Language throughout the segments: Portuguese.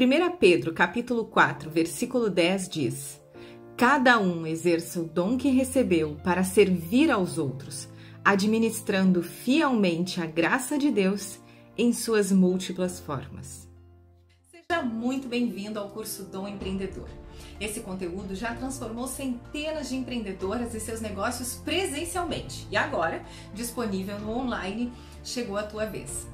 1 Pedro, capítulo 4, versículo 10 diz: Cada um exerça o dom que recebeu para servir aos outros, administrando fielmente a graça de Deus em suas múltiplas formas. Seja muito bem-vindo ao curso Dom Empreendedor. Esse conteúdo já transformou centenas de empreendedoras e seus negócios presencialmente. E agora, disponível no online, chegou a tua vez.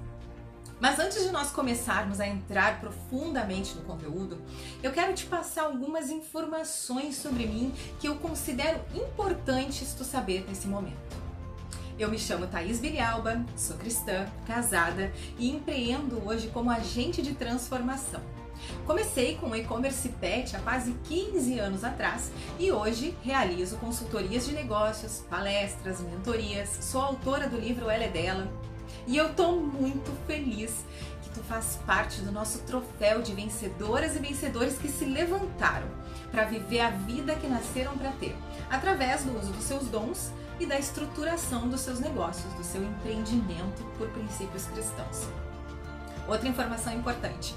Mas antes de nós começarmos a entrar profundamente no conteúdo, eu quero te passar algumas informações sobre mim que eu considero importantes tu saber nesse momento. Eu me chamo Thaís Villalba, sou cristã, casada e empreendo hoje como agente de transformação. Comecei com o e-commerce pet há quase 15 anos atrás e hoje realizo consultorias de negócios, palestras, mentorias, sou autora do livro Ela é Dela. E eu tô muito feliz que tu faz parte do nosso troféu de vencedoras e vencedores que se levantaram para viver a vida que nasceram para ter, através do uso dos seus dons e da estruturação dos seus negócios, do seu empreendimento por princípios cristãos. Outra informação importante: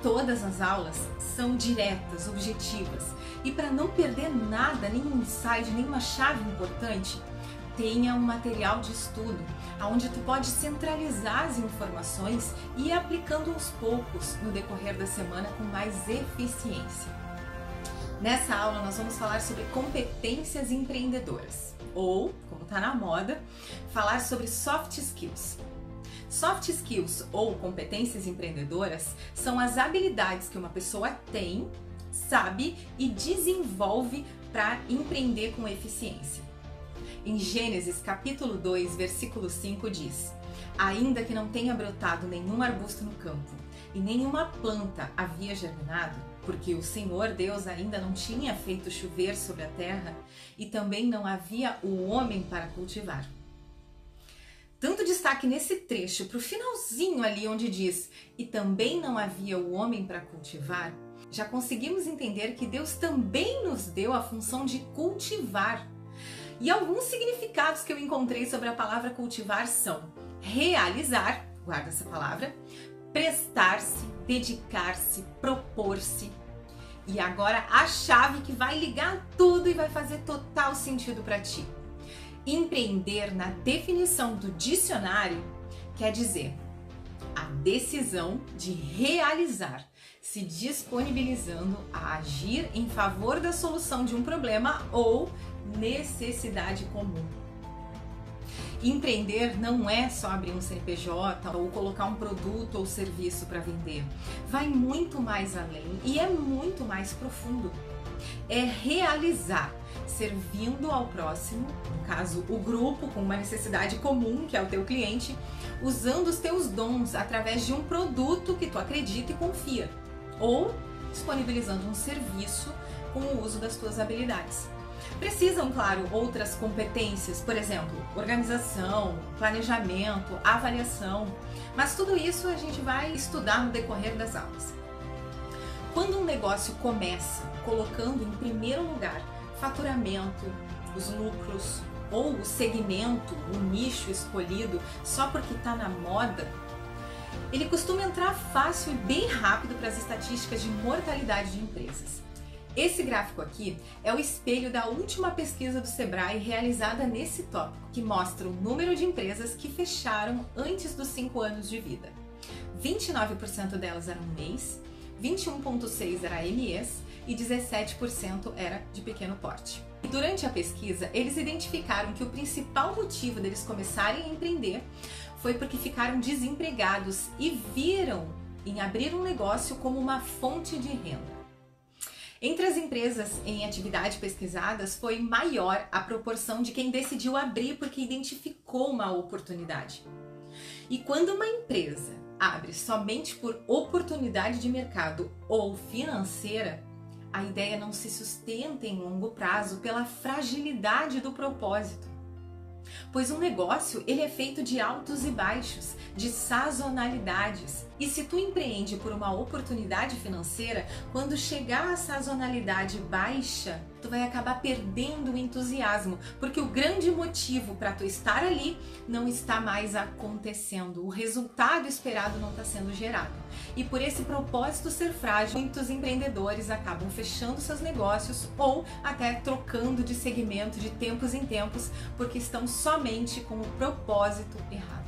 todas as aulas são diretas, objetivas, e para não perder nada, nenhum insight, nenhuma chave importante, tenha um material de estudo, onde tu pode centralizar as informações e ir aplicando aos poucos no decorrer da semana com mais eficiência. Nessa aula nós vamos falar sobre competências empreendedoras, ou, como está na moda, falar sobre soft skills. Soft skills ou competências empreendedoras são as habilidades que uma pessoa tem, sabe e desenvolve para empreender com eficiência. Em Gênesis capítulo 2, versículo 5 diz: Ainda que não tenha brotado nenhum arbusto no campo e nenhuma planta havia germinado, porque o Senhor Deus ainda não tinha feito chover sobre a terra e também não havia o homem para cultivar. Tanto destaque nesse trecho para o finalzinho ali onde diz: E também não havia o homem para cultivar, já conseguimos entender que Deus também nos deu a função de cultivar. E alguns significados que eu encontrei sobre a palavra cultivar são realizar, guarda essa palavra, prestar-se, dedicar-se, propor-se. E agora a chave que vai ligar tudo e vai fazer total sentido para ti. Empreender, na definição do dicionário, quer dizer a decisão de realizar, se disponibilizando a agir em favor da solução de um problema ou necessidade comum. Empreender não é só abrir um CNPJ ou colocar um produto ou serviço para vender. Vai muito mais além e é muito mais profundo. É realizar, servindo ao próximo, no caso o grupo com uma necessidade comum, que é o teu cliente, usando os teus dons através de um produto que tu acredita e confia, ou disponibilizando um serviço com o uso das tuas habilidades. Precisam, claro, outras competências, por exemplo, organização, planejamento, avaliação, mas tudo isso a gente vai estudar no decorrer das aulas. Quando um negócio começa colocando em primeiro lugar faturamento, os lucros ou o segmento, o nicho escolhido só porque está na moda, ele costuma entrar fácil e bem rápido para as estatísticas de mortalidade de empresas. Esse gráfico aqui é o espelho da última pesquisa do Sebrae realizada nesse tópico, que mostra o número de empresas que fecharam antes dos 5 anos de vida. 29% delas eram MEIs, 21,6% era MEs e 17% era de pequeno porte. E durante a pesquisa, eles identificaram que o principal motivo deles começarem a empreender foi porque ficaram desempregados e viram em abrir um negócio como uma fonte de renda. Entre as empresas em atividade pesquisadas, foi maior a proporção de quem decidiu abrir porque identificou uma oportunidade. E quando uma empresa abre somente por oportunidade de mercado ou financeira, a ideia não se sustenta em longo prazo pela fragilidade do propósito. Pois um negócio, ele é feito de altos e baixos, de sazonalidades. E se tu empreende por uma oportunidade financeira, quando chegar a sazonalidade baixa, tu vai acabar perdendo o entusiasmo, porque o grande motivo para tu estar ali não está mais acontecendo, o resultado esperado não está sendo gerado. E por esse propósito ser frágil, muitos empreendedores acabam fechando seus negócios ou até trocando de segmento de tempos em tempos, porque estão somente com o propósito errado.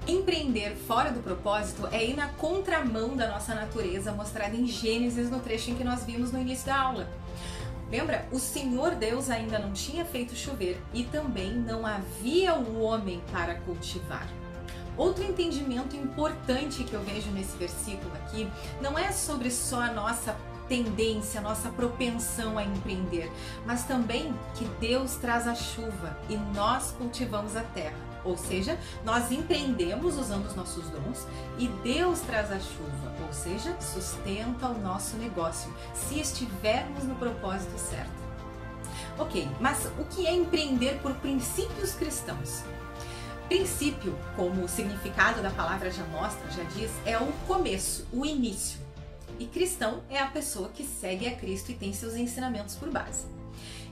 Empreender fora do propósito é ir na contramão da nossa natureza, mostrada em Gênesis, no trecho em que nós vimos no início da aula. Lembra? O Senhor Deus ainda não tinha feito chover e também não havia o homem para cultivar. Outro entendimento importante que eu vejo nesse versículo aqui não é sobre só a nossa tendência, a nossa propensão a empreender, mas também que Deus traz a chuva e nós cultivamos a terra. Ou seja, nós empreendemos usando os nossos dons e Deus traz a chuva, ou seja, sustenta o nosso negócio, se estivermos no propósito certo. Ok, mas o que é empreender por princípios cristãos? Princípio, como o significado da palavra já mostra, já diz, é o começo, o início. E cristão é a pessoa que segue a Cristo e tem seus ensinamentos por base.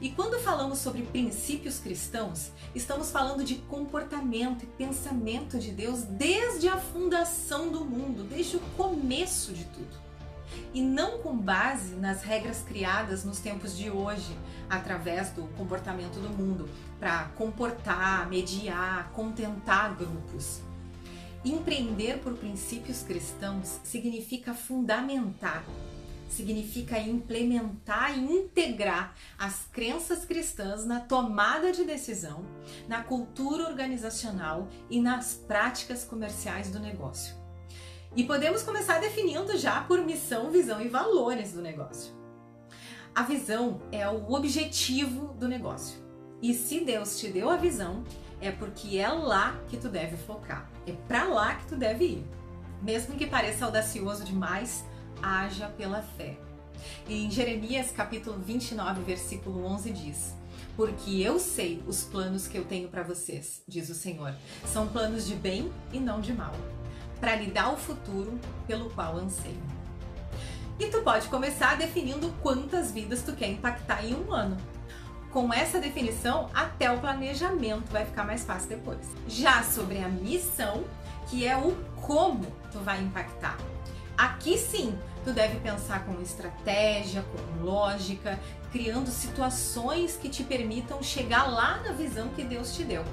E quando falamos sobre princípios cristãos, estamos falando de comportamento e pensamento de Deus desde a fundação do mundo, desde o começo de tudo. E não com base nas regras criadas nos tempos de hoje, através do comportamento do mundo, para comportar, mediar, contentar grupos. Empreender por princípios cristãos significa fundamentar, significa implementar e integrar as crenças cristãs na tomada de decisão, na cultura organizacional e nas práticas comerciais do negócio. E podemos começar definindo já por missão, visão e valores do negócio. A visão é o objetivo do negócio. E se Deus te deu a visão, é porque é lá que tu deve focar. É para lá que tu deve ir. Mesmo que pareça audacioso demais, haja pela fé. E em Jeremias capítulo 29, versículo 11 diz: porque eu sei os planos que eu tenho para vocês, diz o Senhor. São planos de bem e não de mal, para lhe dar o futuro pelo qual anseio. E tu pode começar definindo quantas vidas tu quer impactar em um ano. Com essa definição, até o planejamento vai ficar mais fácil depois. Já sobre a missão, que é o como tu vai impactar. Aqui sim, tu deve pensar com estratégia, com lógica, criando situações que te permitam chegar lá na visão que Deus te deu,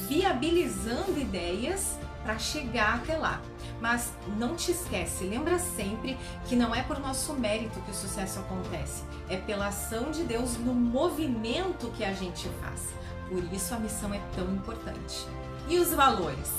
viabilizando ideias para chegar até lá. Mas não te esquece, lembra sempre que não é por nosso mérito que o sucesso acontece, é pela ação de Deus no movimento que a gente faz. Por isso a missão é tão importante. E os valores?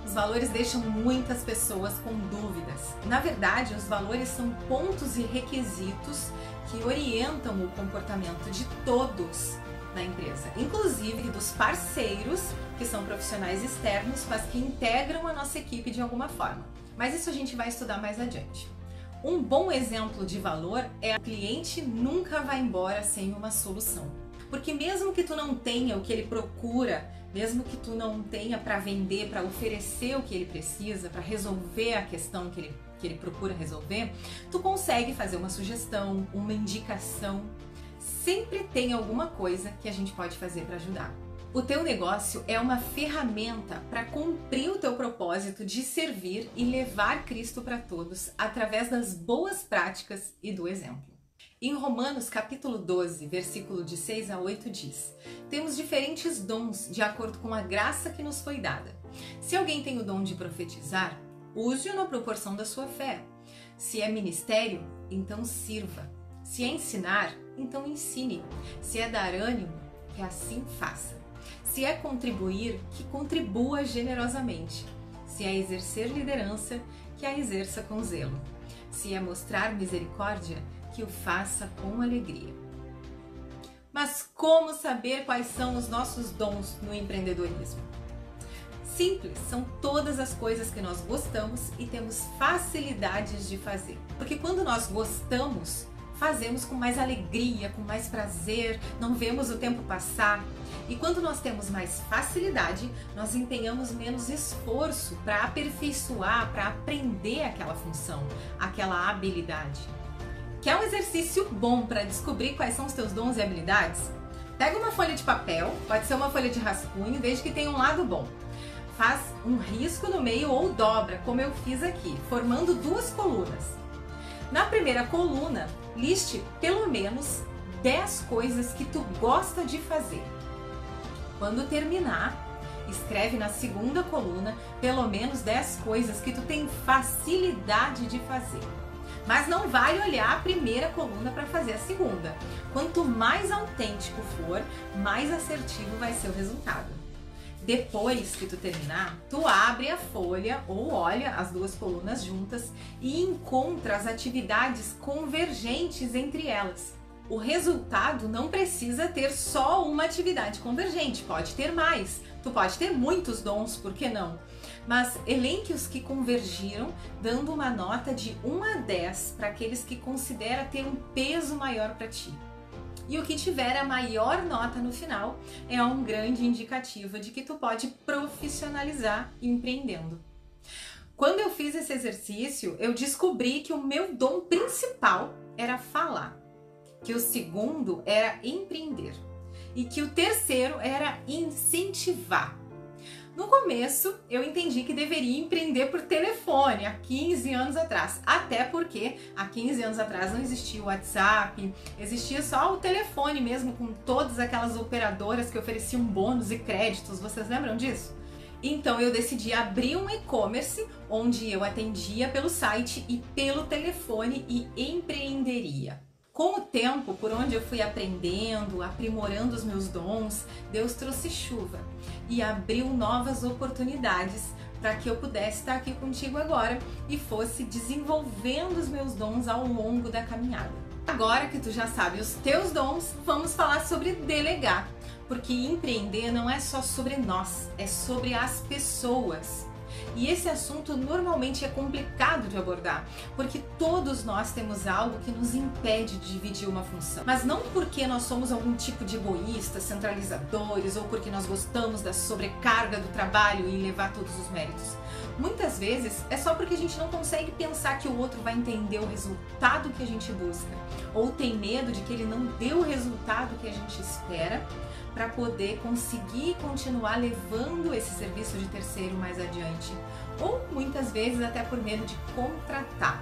Os valores deixam muitas pessoas com dúvidas. Na verdade, os valores são pontos e requisitos que orientam o comportamento de todos na empresa, inclusive dos parceiros, que são profissionais externos, mas que integram a nossa equipe de alguma forma. Mas isso a gente vai estudar mais adiante. Um bom exemplo de valor é o cliente nunca vai embora sem uma solução. Porque mesmo que tu não tenha o que ele procura, mesmo que tu não tenha para vender, para oferecer o que ele precisa, para resolver a questão que ele procura resolver, tu consegue fazer uma sugestão, uma indicação. Sempre tem alguma coisa que a gente pode fazer para ajudar. O teu negócio é uma ferramenta para cumprir o teu propósito de servir e levar Cristo para todos através das boas práticas e do exemplo. Em Romanos capítulo 12, versículo de 6 a 8 diz: temos diferentes dons de acordo com a graça que nos foi dada. Se alguém tem o dom de profetizar, use-o na proporção da sua fé. Se é ministério, então sirva. Se é ensinar, então ensine. Se é dar ânimo, que assim faça. Se é contribuir, que contribua generosamente. Se é exercer liderança, que a exerça com zelo. Se é mostrar misericórdia, que o faça com alegria. Mas como saber quais são os nossos dons no empreendedorismo? Simples, são todas as coisas que nós gostamos e temos facilidades de fazer. Porque quando nós gostamos, fazemos com mais alegria, com mais prazer, não vemos o tempo passar. E quando nós temos mais facilidade, nós empenhamos menos esforço para aperfeiçoar, para aprender aquela função, aquela habilidade. Quer um exercício bom para descobrir quais são os teus dons e habilidades? Pega uma folha de papel, pode ser uma folha de rascunho, desde que tenha um lado bom. Faz um risco no meio ou dobra, como eu fiz aqui, formando duas colunas. Na primeira coluna, liste pelo menos 10 coisas que tu gosta de fazer. Quando terminar, escreve na segunda coluna pelo menos 10 coisas que tu tem facilidade de fazer. Mas não vale olhar a primeira coluna para fazer a segunda. Quanto mais autêntico for, mais assertivo vai ser o resultado. Depois que tu terminar, tu abre a folha ou olha as duas colunas juntas e encontra as atividades convergentes entre elas. O resultado não precisa ter só uma atividade convergente, pode ter mais. Tu pode ter muitos dons, por que não? Mas elenque os que convergiram, dando uma nota de 1 a 10 para aqueles que considera ter um peso maior para ti. E o que tiver a maior nota no final é um grande indicativo de que tu pode profissionalizar empreendendo. Quando eu fiz esse exercício, eu descobri que o meu dom principal era falar, que o segundo era empreender e que o terceiro era incentivar. No começo, eu entendi que deveria empreender por telefone há 15 anos atrás, até porque há 15 anos atrás não existia o WhatsApp, existia só o telefone mesmo, com todas aquelas operadoras que ofereciam bônus e créditos, vocês lembram disso? Então eu decidi abrir um e-commerce onde eu atendia pelo site e pelo telefone e empreenderia. Com o tempo, por onde eu fui aprendendo, aprimorando os meus dons, Deus trouxe chuva e abriu novas oportunidades para que eu pudesse estar aqui contigo agora e fosse desenvolvendo os meus dons ao longo da caminhada. Agora que tu já sabe os teus dons, vamos falar sobre delegar, porque empreender não é só sobre nós, é sobre as pessoas. E esse assunto normalmente é complicado de abordar, porque todos nós temos algo que nos impede de dividir uma função. Mas não porque nós somos algum tipo de egoístas, centralizadores, ou porque nós gostamos da sobrecarga do trabalho e levar todos os méritos. Muitas vezes é só porque a gente não consegue pensar que o outro vai entender o resultado que a gente busca, ou tem medo de que ele não dê o resultado que a gente espera, para poder conseguir continuar levando esse serviço de terceiro mais adiante, ou muitas vezes até por medo de contratar,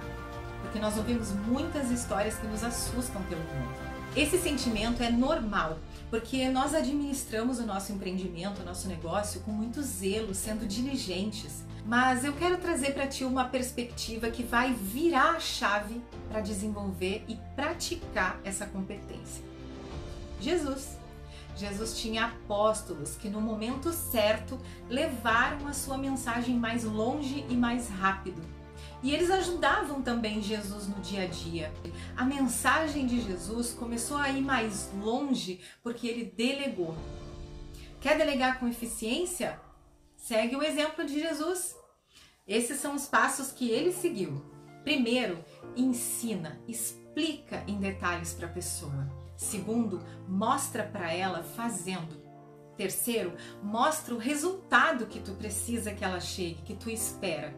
porque nós ouvimos muitas histórias que nos assustam pelo mundo. Esse sentimento é normal, porque nós administramos o nosso empreendimento, o nosso negócio com muito zelo, sendo diligentes, mas eu quero trazer para ti uma perspectiva que vai virar a chave para desenvolver e praticar essa competência. Jesus tinha apóstolos que no momento certo levaram a sua mensagem mais longe e mais rápido. E eles ajudavam também Jesus no dia a dia. A mensagem de Jesus começou a ir mais longe porque ele delegou. Quer delegar com eficiência? Segue o exemplo de Jesus. Esses são os passos que ele seguiu. Primeiro, ensina, explica em detalhes para a pessoa. Segundo, mostra para ela fazendo. Terceiro, mostra o resultado que tu precisa que ela chegue, que tu espera.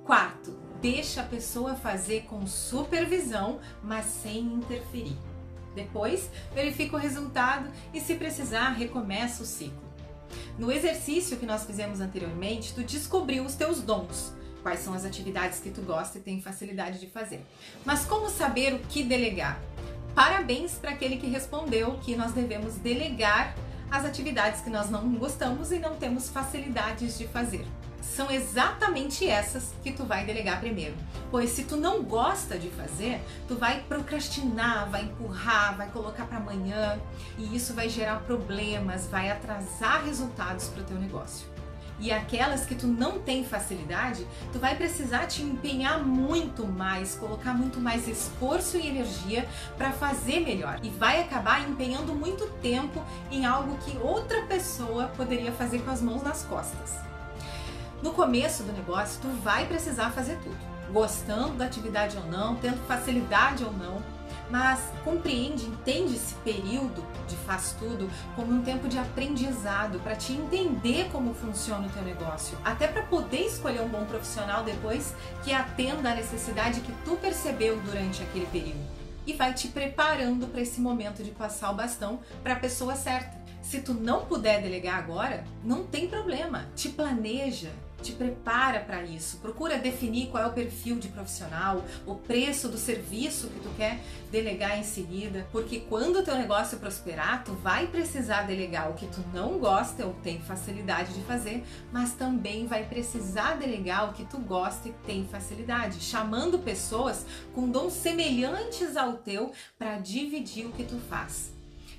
Quarto, deixa a pessoa fazer com supervisão, mas sem interferir. Depois, verifica o resultado e, se precisar, recomeça o ciclo. No exercício que nós fizemos anteriormente, tu descobriu os teus dons. Quais são as atividades que tu gosta e tem facilidade de fazer. Mas como saber o que delegar? Parabéns para aquele que respondeu que nós devemos delegar as atividades que nós não gostamos e não temos facilidades de fazer. São exatamente essas que tu vai delegar primeiro, pois se tu não gosta de fazer, tu vai procrastinar, vai empurrar, vai colocar para amanhã e isso vai gerar problemas, vai atrasar resultados para o teu negócio. E aquelas que tu não tem facilidade, tu vai precisar te empenhar muito mais, colocar muito mais esforço e energia para fazer melhor. E vai acabar empenhando muito tempo em algo que outra pessoa poderia fazer com as mãos nas costas. No começo do negócio, tu vai precisar fazer tudo, gostando da atividade ou não, tendo facilidade ou não, mas compreende, entende esse período de faz tudo como um tempo de aprendizado para te entender como funciona o teu negócio, até para poder escolher um bom profissional depois que atenda à necessidade que tu percebeu durante aquele período. e vai te preparando para esse momento de passar o bastão para a pessoa certa. Se tu não puder delegar agora, não tem problema, te planeja, te prepara para isso, procura definir qual é o perfil de profissional, o preço do serviço que tu quer delegar em seguida, porque quando o teu negócio prosperar, tu vai precisar delegar o que tu não gosta ou tem facilidade de fazer, mas também vai precisar delegar o que tu gosta e tem facilidade, chamando pessoas com dons semelhantes ao teu para dividir o que tu faz.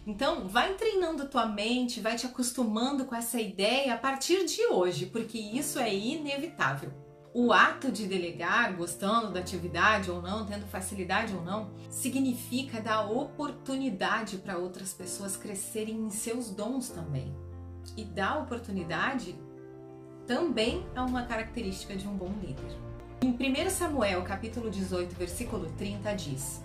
Então, vai treinando tua mente, vai te acostumando com essa ideia a partir de hoje, porque isso é inevitável. O ato de delegar, gostando da atividade ou não, tendo facilidade ou não, significa dar oportunidade para outras pessoas crescerem em seus dons também. E dar oportunidade também é uma característica de um bom líder. Em 1 Samuel, capítulo 18, versículo 30, diz: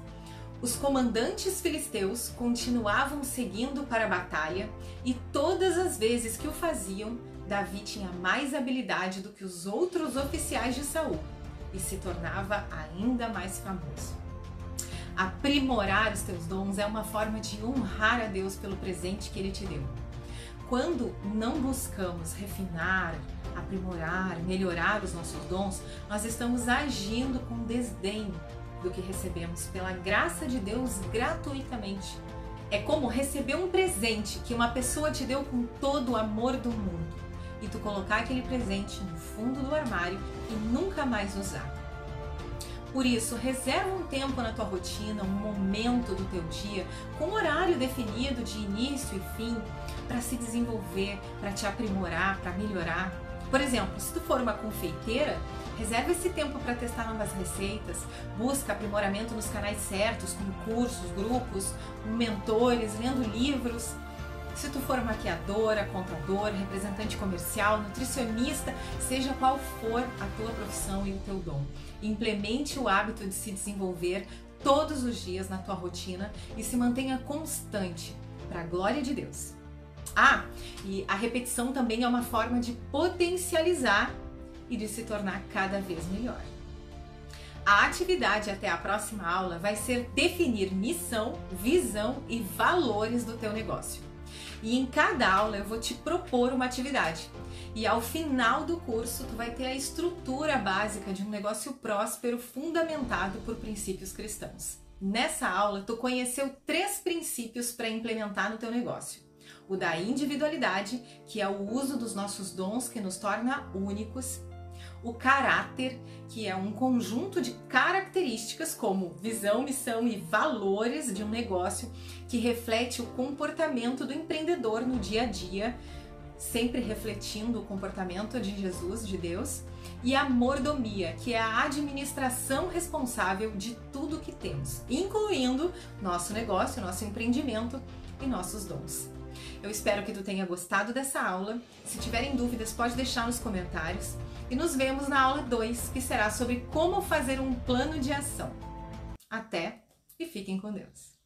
os comandantes filisteus continuavam seguindo para a batalha e todas as vezes que o faziam, Davi tinha mais habilidade do que os outros oficiais de Saul e se tornava ainda mais famoso. Aprimorar os teus dons é uma forma de honrar a Deus pelo presente que Ele te deu. Quando não buscamos refinar, aprimorar, melhorar os nossos dons, nós estamos agindo com desdém do que recebemos pela graça de Deus gratuitamente. É como receber um presente que uma pessoa te deu com todo o amor do mundo e tu colocar aquele presente no fundo do armário e nunca mais usar. Por isso, reserva um tempo na tua rotina, um momento do teu dia, com horário definido de início e fim, para se desenvolver, para te aprimorar, para melhorar. Por exemplo, se tu for uma confeiteira, reserva esse tempo para testar novas receitas, busca aprimoramento nos canais certos, como cursos, grupos, mentores, lendo livros. Se tu for maquiadora, contador, representante comercial, nutricionista, seja qual for a tua profissão e o teu dom, implemente o hábito de se desenvolver todos os dias na tua rotina e se mantenha constante, para a glória de Deus. Ah, e a repetição também é uma forma de potencializar e de se tornar cada vez melhor. A atividade até a próxima aula vai ser definir missão, visão e valores do teu negócio. E em cada aula eu vou te propor uma atividade. E ao final do curso tu vai ter a estrutura básica de um negócio próspero fundamentado por princípios cristãos. Nessa aula tu conheceu 3 princípios para implementar no teu negócio. O da individualidade, que é o uso dos nossos dons que nos torna únicos. O caráter, que é um conjunto de características como visão, missão e valores de um negócio que reflete o comportamento do empreendedor no dia a dia, sempre refletindo o comportamento de Jesus, de Deus. E a mordomia, que é a administração responsável de tudo que temos, incluindo nosso negócio, nosso empreendimento e nossos dons. Eu espero que tu tenha gostado dessa aula. Se tiverem dúvidas, pode deixar nos comentários. E nos vemos na aula 2, que será sobre como fazer um plano de ação. Até e fiquem com Deus!